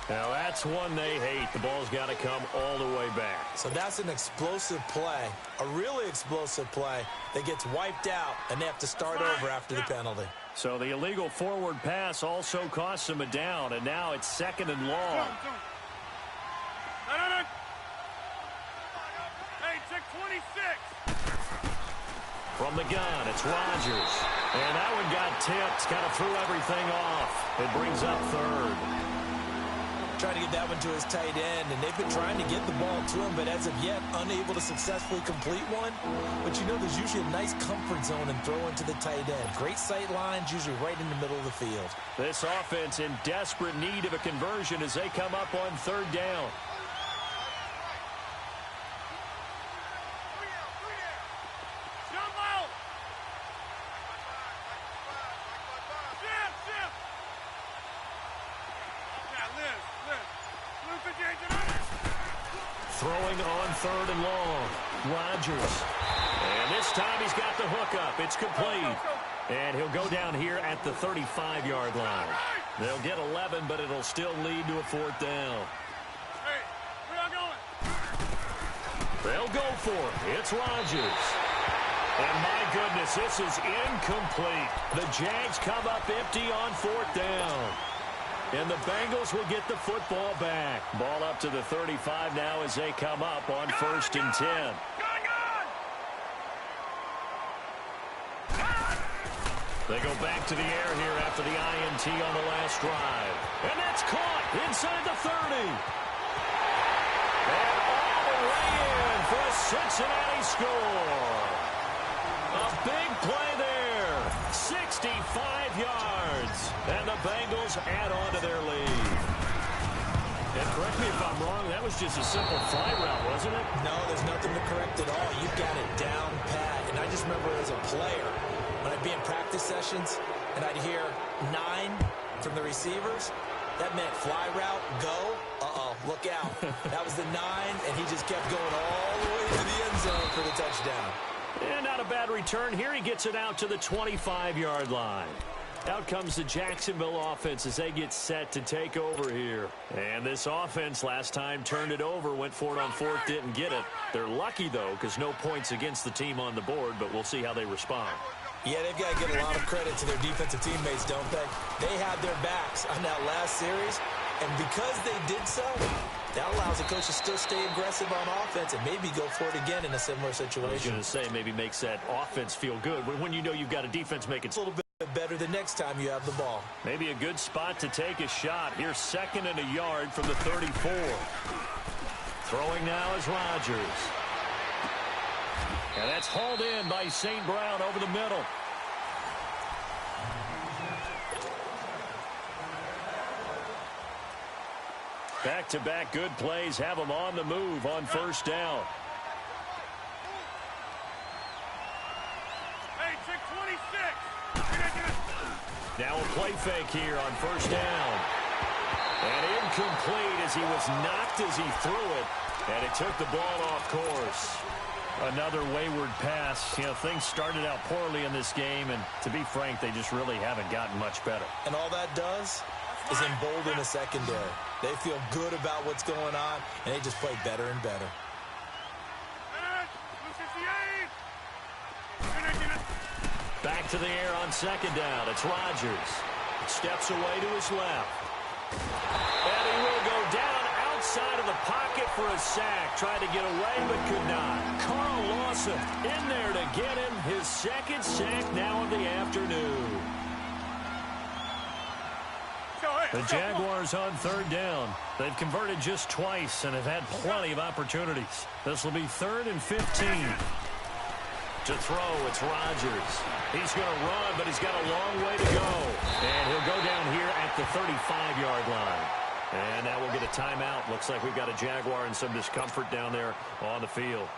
Now, that's one they hate. The ball's got to come all the way back.
So that's an explosive play, a really explosive play that gets wiped out, and they have to start over after the penalty.
So the illegal forward pass also costs them a down, and now it's 2nd and long.
Hey, check 26.
From the gun, it's Rodgers. And that one got tipped, kind of threw everything off. It brings up 3rd.
Trying to get that one to his tight end, and they've been trying to get the ball to him, but as of yet, unable to successfully complete one. But you know there's usually a nice comfort zone and throw into the tight end. Great sight lines, usually right in the middle of the field.
This offense in desperate need of a conversion as they come up on 3rd down. Throwing on 3rd and long. Rodgers. And this time he's got the hook up. It's complete. And he'll go down here at the 35-yard line. They'll get 11, but it'll still lead to a 4th down.
Hey, where y'all going?
They'll go for it. It's Rodgers. And my goodness, this is incomplete. The Jags come up empty on 4th down. And the Bengals will get the football back. Ball up to the 35 now as they come up on 1st and 10. They go back to the air here after the INT on the last drive. And that's caught inside the 30. And all the way in for a Cincinnati score. A big play there. 65 yards. And the Bengals add on to their lead. And correct me if I'm wrong, that was just a simple fly route, wasn't it?
No, there's nothing to correct at all. You've got it down pat. And I just remember as a player, when I'd be in practice sessions and I'd hear 9 from the receivers, that meant fly route, go, look out. That was the 9, and he just kept going all the way to the end zone for the touchdown.
And not a bad return here. He gets it out to the 25-yard line. Out comes the Jacksonville offense as they get set to take over here. And this offense last time turned it over, went for it on 4th, didn't get it. They're lucky, though, because no points against the team on the board, but we'll see how they respond.
Yeah, they've got to get a lot of credit to their defensive teammates, don't they? They had their backs on that last series, and because they did so, that allows the coach to still stay aggressive on offense and maybe go for it again in a similar situation.
I was going to say, maybe makes that offense feel good when you know you've got a defense make it
a little bit better the next time you have the ball.
Maybe a good spot to take a shot. Here's 2nd and a yard from the 34. Throwing now is Rodgers. And that's hauled in by St. Brown over the middle. Back-to-back good plays have them on the move on 1st down.
Hey, check 26.
Now a play fake here on 1st down. And incomplete as he was knocked as he threw it. And it took the ball off course. Another wayward pass. You know, things started out poorly in this game, and to be frank, they just really haven't gotten much better.
And all that does is embolden the secondary. They feel good about what's going on, and they just play better and better.
Back to the air on 2nd down. It's Rodgers. Steps away to his left. And he will go down outside of the pocket for a sack. Tried to get away, but could not. Carl Lawson in there to get him his 2nd sack now of the afternoon. The Jaguars on 3rd down. They've converted just twice and have had plenty of opportunities. This will be 3rd and 15. To throw, it's Rodgers. He's going to run, but he's got a long way to go. And he'll go down here at the 35-yard line. And now we'll get a timeout. Looks like we've got a Jaguar in some discomfort down there on the field.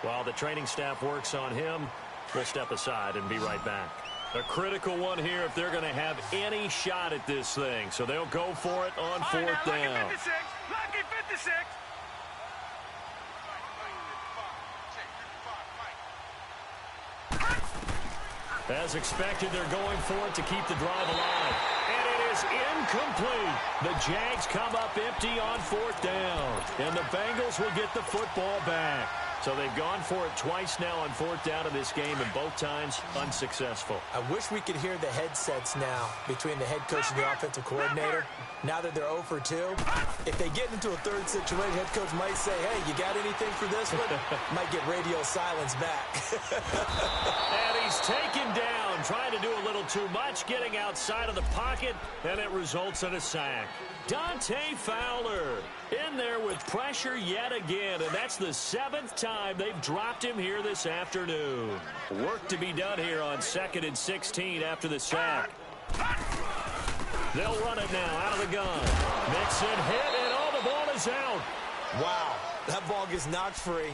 While the training staff works on him, we'll step aside and be right back. A critical one here if they're going to have any shot at this thing. So they'll go for it on 4th down.
Lucky 56. Lucky 56.
As expected, they're going for it to keep the drive alive. And it is incomplete. The Jags come up empty on 4th down, and the Bengals will get the football back. So they've gone for it twice now on 4th down in this game, and both times unsuccessful.
I wish we could hear the headsets now between the head coach and the offensive coordinator. Now that they're 0 for 2, if they get into a third situation, head coach might say, hey, you got anything for this one? Might get radio silence back.
And he's taken down, trying to do a little too much, getting outside of the pocket, and it results in a sack. Dante Fowler in there with pressure yet again, and that's the 7th time they've dropped him here this afternoon. Work to be done here on 2nd and 16 after the sack. They'll run it now out of the gun. Mixon hit, and the ball is out.
Wow, that ball gets knocked free,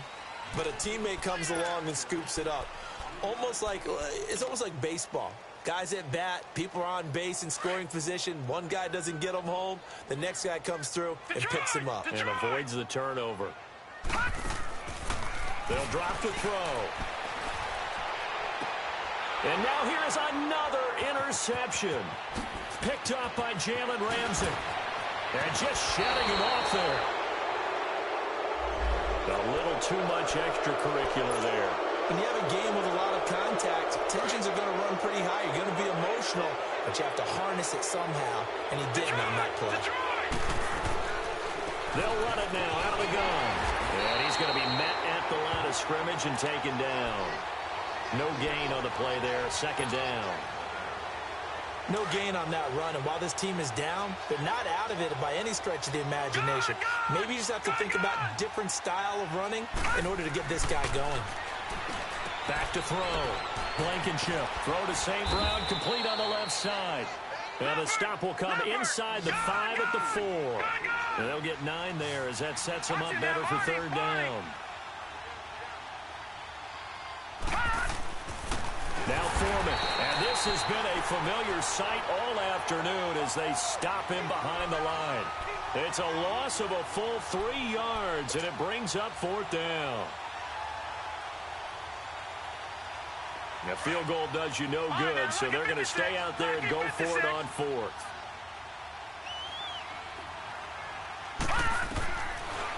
but a teammate comes along and scoops it up. It's almost like baseball. Guys at bat, people are on base in scoring position. One guy doesn't get him home. The next guy comes through and picks him up.
And avoids the turnover. They'll drop the throw. And now here is another interception. Picked up by Jalen Ramsey. And just shutting him off there. A little too much extracurricular there.
When you have a game with a lot of contact, tensions are going to run pretty high. You're going to be emotional, but you have to harness it somehow, and he didn't on that play.
They'll run it now out of the gun. And he's going to be met at the line of scrimmage and taken down. No gain on the play there, 2nd down.
No gain on that run, and while this team is down, they're not out of it by any stretch of the imagination. Maybe you just have to think about a different style of running in order to get this guy going.
Back to throw. Blankenship. Throw to St. Brown, complete on the left side. And the stop will come inside the 5 at the 4. And they'll get 9 there as that sets them up better for 3rd down. Now Foreman. And this has been a familiar sight all afternoon as they stop him behind the line. It's a loss of a full 3 yards, and it brings up 4th down. A field goal does you no good, so they're going to stay out there and go for it on 4th.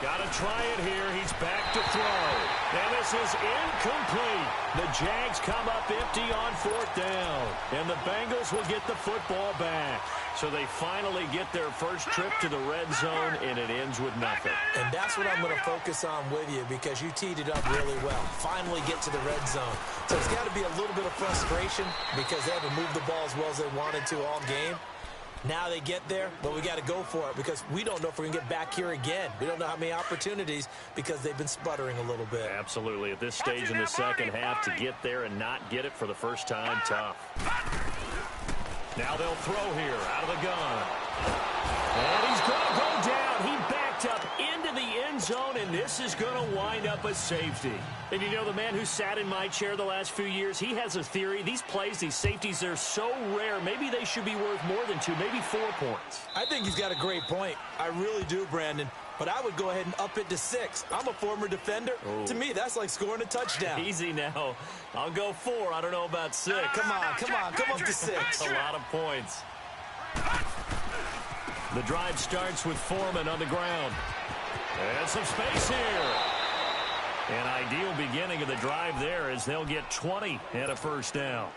Got to try it here. He's back to throw. And this is incomplete. The Jags come up empty on 4th down. And the Bengals will get the football back. So they finally get their first trip to the red zone, and it ends with nothing.
And that's what I'm going to focus on with you because you teed it up really well. Finally get to the red zone. So it's got to be a little bit of frustration because they haven't moved the ball as well as they wanted to all game. Now they get there, but we got to go for it because we don't know if we're going to get back here again. We don't know how many opportunities because they've been sputtering a little bit.
Absolutely. At this stage in the second half, to get there and not get it for the first time, tough. Now they'll throw here out of the gun. And he's going to go down. He backed up into the end zone, and this is going to wind up a safety. And you know, the man who sat in my chair the last few years, he has a theory. These plays, these safeties, they're so rare. Maybe they should be worth more than 2, maybe 4 points.
I think he's got a great point. I really do, Brandon. But I would go ahead and up it to 6. I'm a former defender.
Oh.
To me, that's like scoring a touchdown.
Easy now. I'll go 4. I don't know about 6.
Come on. Come up to 6.
A lot of points. The drive starts with Foreman on the ground. And some space here. An ideal beginning of the drive there as they'll get 20 and a first down.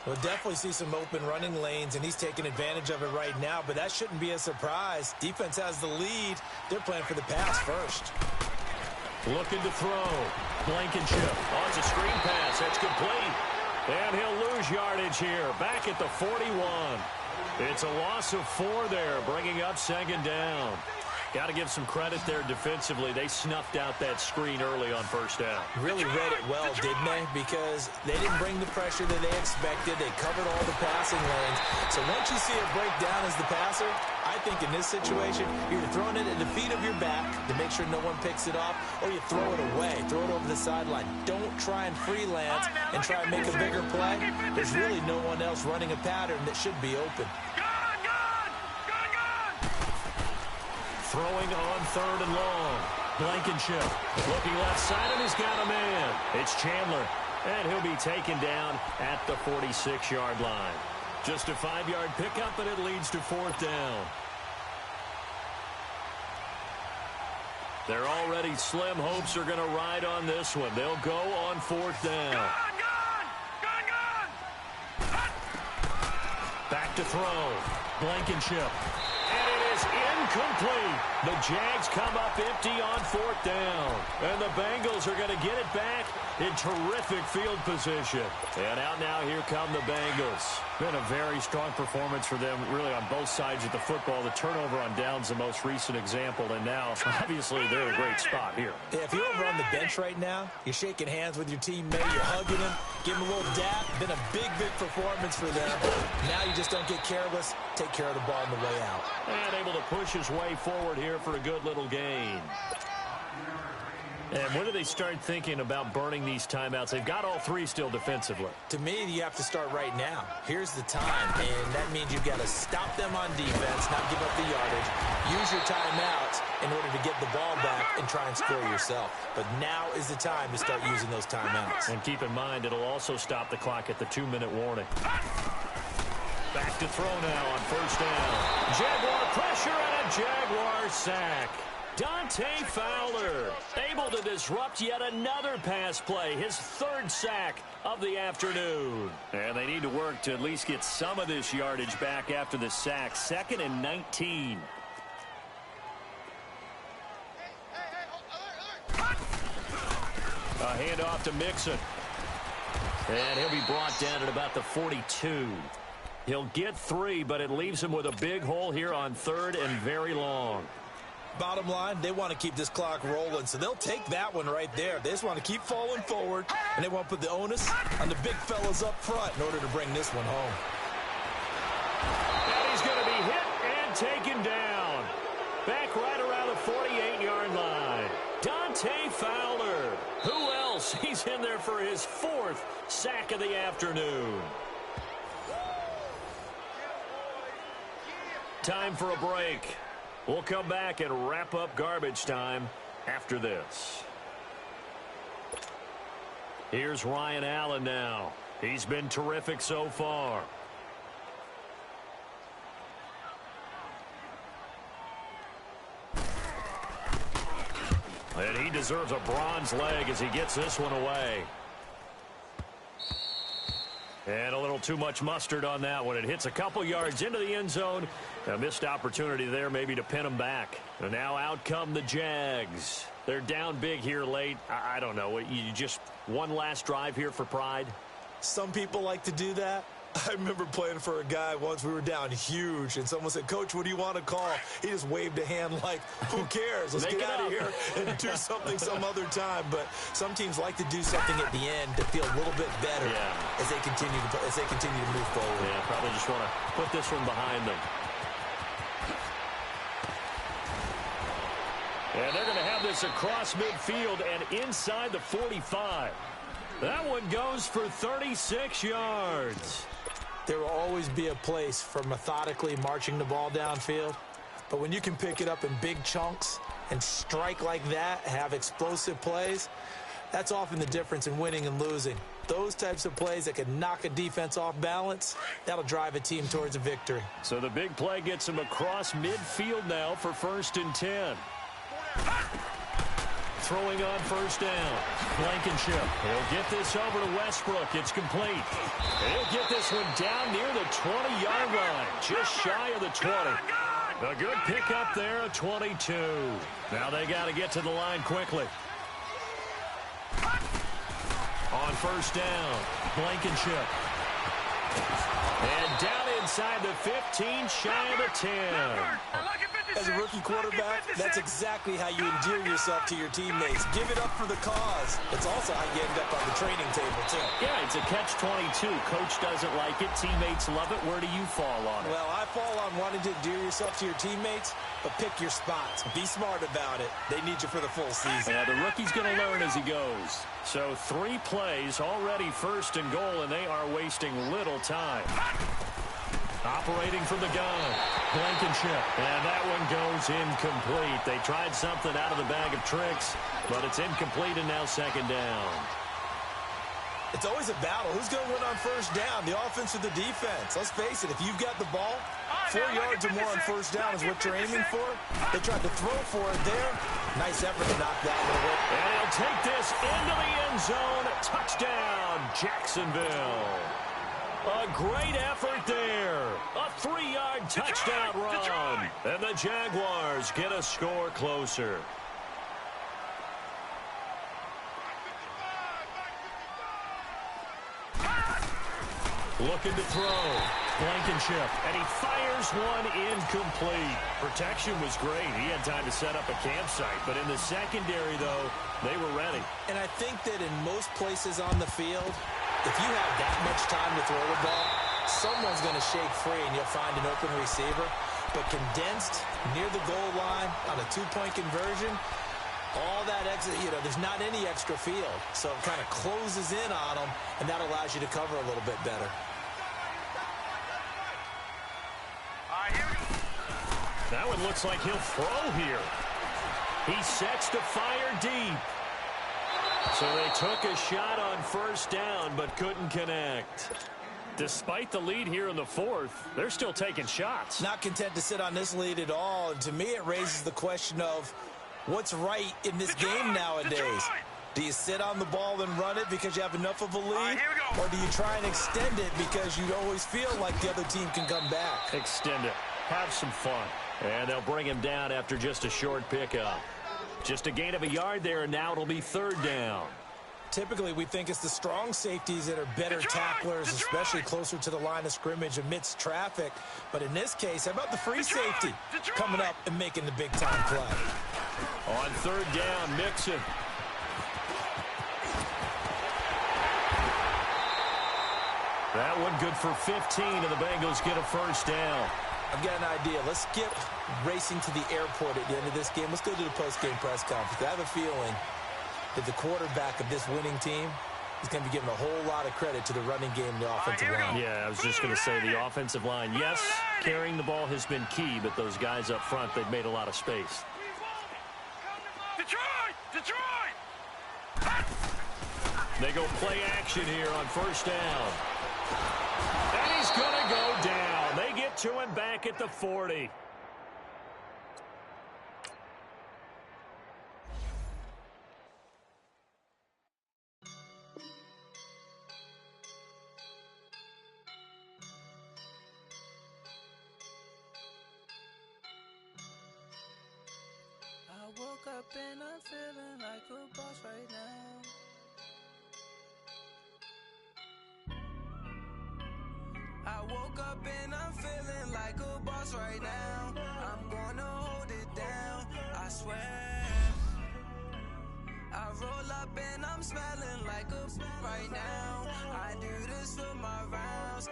We'll definitely see some open running lanes, and he's taking advantage of it right now, but that shouldn't be a surprise. Defense has the lead. They're playing for the pass first.
Looking to throw. Blankenship. Oh, it's a screen pass. That's complete. And he'll lose yardage here. Back at the 41. It's a loss of 4 there, bringing up 2nd down. Got to give some credit there defensively. They snuffed out that screen early on first down.
Really read it well, didn't they? Because they didn't bring the pressure that they expected. They covered all the passing lanes. So once you see it break down as the passer, I think in this situation, you're throwing it at the feet of your back to make sure no one picks it off, or you throw it away, throw it over the sideline. Don't try and freelance and try and make a bigger play. There's really no one else running a pattern that should be open.
Throwing on 3rd and long. Blankenship looking left side, and he's got a man. It's Chandler, and he'll be taken down at the 46-yard line. Just a 5-yard pickup, and it leads to 4th down. Their already slim hopes are going to ride on this one. They'll go on 4th down. Back to throw. Blankenship. And it is incomplete. The Jags come up empty on 4th down. And the Bengals are going to get it back in terrific field position. And out now, here come the Bengals. Been a very strong performance for them, really, on both sides of the football. The turnover on downs, the most recent example, and now, obviously, they're in a great spot here.
Yeah, if you're over on the bench right now, you're shaking hands with your teammate, you're hugging him, giving him a little dap. Been a big, big performance for them. Now you just don't get careless. Take care of the ball on the way out.
And able to push his way forward here for a good little gain. And when do they start thinking about burning these timeouts? They've got all 3 still defensively.
To me, you have to start right now. Here's the time, and that means you've got to stop them on defense, not give up the yardage, use your timeouts in order to get the ball back and try and score yourself. But now is the time to start using those timeouts. And
keep in mind, it'll also stop the clock at the 2-minute warning. Back to throw now on 1st down. Jaguar pressure and a Jaguar sack. Dante Fowler able to disrupt yet another pass play, his 3rd sack of the afternoon. And they need to work to at least get some of this yardage back after the sack. 2nd and 19. A handoff to Mixon. And he'll be brought down at about the 42. He'll get 3, but it leaves him with a big hole here on 3rd and very long.
Bottom line, they want to keep this clock rolling, so they'll take that one right there. They just want to keep falling forward, and they want to put the onus on the big fellas up front in order to bring this one home.
And he's going to be hit and taken down. Back right around the 48-yard line. Dante Fowler. Who else? He's in there for his 4th sack of the afternoon. Time for a break. We'll come back and wrap up garbage time after this. Here's Ryan Allen now. He's been terrific so far. And he deserves a bronze leg as he gets this one away. And a little too much mustard on that one. It hits a couple yards into the end zone. A missed opportunity there maybe to pin them back. And now out come the Jags. They're down big here late. I don't know. You just one last drive here for pride?
Some people like to do that. I remember playing for a guy once. We were down huge, and someone said, "Coach, what do you want to call?" He just waved a hand like, "Who cares? Let's get out of here and do something some other time." But some teams like to do something at the end to feel a little bit better as they continue to move forward.
Yeah, probably just want to put this one behind them. And they're going to have this across midfield and inside the 45. That one goes for 36 yards.
There will always be a place for methodically marching the ball downfield. But when you can pick it up in big chunks and strike like that, have explosive plays, that's often the difference in winning and losing. Those types of plays that can knock a defense off balance, that'll drive a team towards a victory.
So the big play gets him across midfield now for 1st and 10. Throwing on 1st down. Blankenship. He'll get this over to Westbrook. It's complete. And he'll get this one down near the 20-yard line. Just shy of the 20. A good pickup there at 22. Now they got to get to the line quickly. On 1st down. Blankenship. And down inside the 15, shy of the 10.
As a rookie quarterback, that's exactly how you endear yourself to your teammates. Give it up for the cause. It's also how you end up on the training table, too.
Yeah, it's a catch-22. Coach doesn't like it. Teammates love it. Where do you fall on it?
Well, I fall on wanting to endear yourself to your teammates, but pick your spots. Be smart about it. They need you for the full season.
Yeah, the rookie's going to learn as he goes. So 3 plays, already 1st and goal, and they are wasting little time. Operating from the gun. Blankenship. And that one goes incomplete. They tried something out of the bag of tricks, but it's incomplete and now 2nd down.
It's always a battle. Who's going to win on first down, the offense or the defense? Let's face it, if you've got the ball, 4 yards or more on first down is what you're aiming for. They tried to throw for it there. Nice effort to knock that one away.
And he'll take this into the end zone. Touchdown, Jacksonville. A great effort there. A 3-yard touchdown run. And the Jaguars get a score closer. Looking to throw. Blankenship. And he fires one incomplete. Protection was great. He had time to set up a campsite. But in the secondary, though, they were ready.
And I think that in most places on the field, if you have that much time to throw the ball, someone's going to shake free and you'll find an open receiver. But condensed near the goal line on a 2-point conversion, all that exit, there's not any extra field. So it kind of closes in on them, and that allows you to cover a little bit better.
That one looks like he'll throw here. He sets to fire deep. So they took a shot on first down, but couldn't connect. Despite the lead here in the fourth, they're still taking shots.
Not content to sit on this lead at all. And to me, it raises the question of what's right in this game nowadays. Do you sit on the ball and run it because you have enough of a lead? Or do you try and extend it because you always feel like the other team can come back?
Extend it. Have some fun. And they'll bring him down after just a short pickup. Just a gain of a yard there, and now it'll be third down.
Typically, we think it's the strong safeties that are better tacklers, especially closer to the line of scrimmage amidst traffic. But in this case, how about the free safety coming up and making the big-time play?
On third down, Mixon. That one good for 15, and the Bengals get a first down.
I've got an idea. Let's skip racing to the airport at the end of this game. Let's go to the post-game press conference. I have a feeling that the quarterback of this winning team is going to be given a whole lot of credit to the running game and the offensive line.
Yeah, I was just going to say the offensive line. Yes, carrying the ball has been key, but those guys up front, they've made a lot of space.
Detroit!
They go play action here on first down. And he's going to go down. They get to him back at the 40.
I woke up and I'm feeling like a boss right now. I woke up and I'm feeling like a boss right now. I'm gonna hold it down, I swear. I roll up and I'm smelling like a right now. I do this for my rounds.